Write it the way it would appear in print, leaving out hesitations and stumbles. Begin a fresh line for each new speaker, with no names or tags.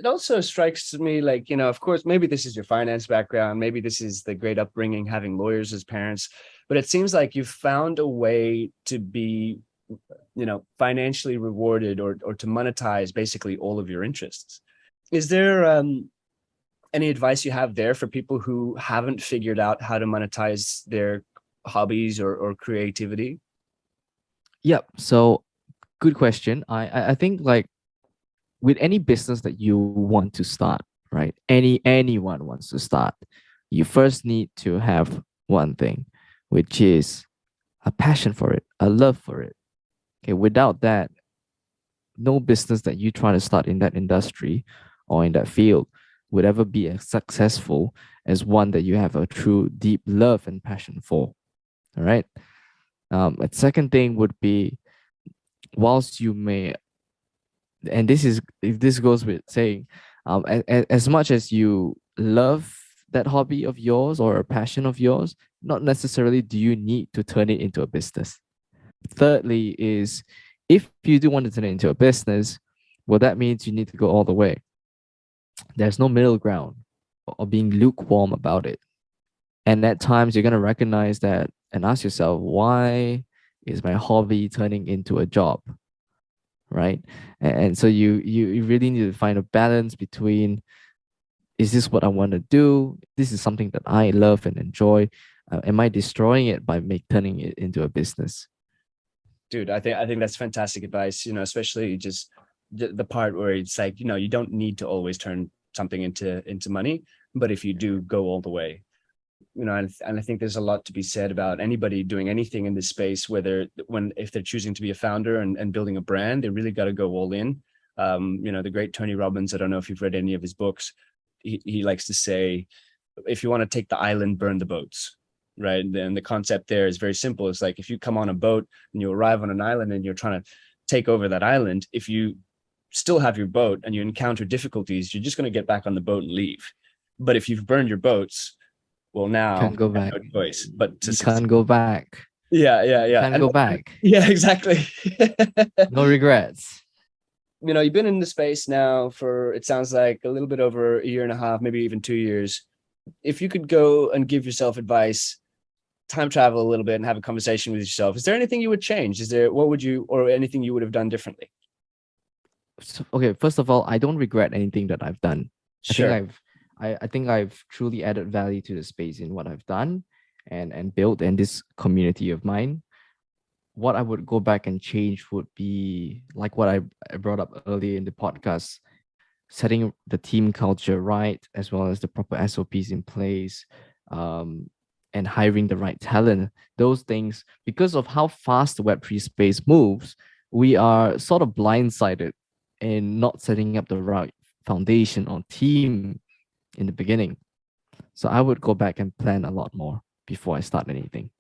it also strikes me like, of course, maybe this is your finance background, maybe this is the great upbringing, having lawyers as parents, but it seems like you've found a way to be, financially rewarded or to monetize basically all of your interests. Is there any advice you have there for people who haven't figured out how to monetize their hobbies or creativity?
Yep. So good question. I think like with any business that you want to start, right? Anyone wants to start, you first need to have one thing, which is a passion for it, a love for it. Okay, without that, no business that you try to start in that industry or in that field would ever be as successful as one that you have a true deep love and passion for. All right. A second thing would be, whilst you may, and this goes with saying, as much as you love that hobby of yours or a passion of yours, not necessarily do you need to turn it into a business. Thirdly, is if you do want to turn it into a business, well, that means you need to go all the way. There's no middle ground or being lukewarm about it. And at times, you're going to recognize that and ask yourself, why is my hobby turning into a job? Right. And so you really need to find a balance between, is this what I want to do? This is something that I love and enjoy. Am I destroying it by turning it into a business?
Dude, I think that's fantastic advice, especially just the part where it's like, you don't need to always turn something into money, but if you do, go all the way. And I think there's a lot to be said about anybody doing anything in this space, whether if they're choosing to be a founder and building a brand, they really got to go all in. The great Tony Robbins, I don't know if you've read any of his books. He likes to say, if you want to take the island, burn the boats. Right. And the concept there is very simple. It's like if you come on a boat and you arrive on an island and you're trying to take over that island, if you still have your boat and you encounter difficulties, you're just going to get back on the boat and leave. But if you've burned your boats, well, now
Can't go
you
back.
have no choice but to
You
succeed.
can't go back.
Yeah, yeah,
You
yeah.
can't
And
go back.
yeah, exactly.
No regrets.
You've been in the space now for, it sounds like, a little bit over a year and a half, maybe even 2 years. If you could go and give yourself advice, time travel a little bit and have a conversation with yourself, is there anything you would change? What would you, or anything you would have done differently?
So, okay, first of all, I don't regret anything that I've done. I think
Sure.
I think I've truly added value to the space in what I've done and built in this community of mine. What I would go back and change would be like what I brought up earlier in the podcast, setting the team culture right, as well as the proper SOPs in place, um, and hiring the right talent. Those things, because of how fast the Web3 space moves, we are sort of blindsided in not setting up the right foundation or team in the beginning. So I would go back and plan a lot more before I start anything.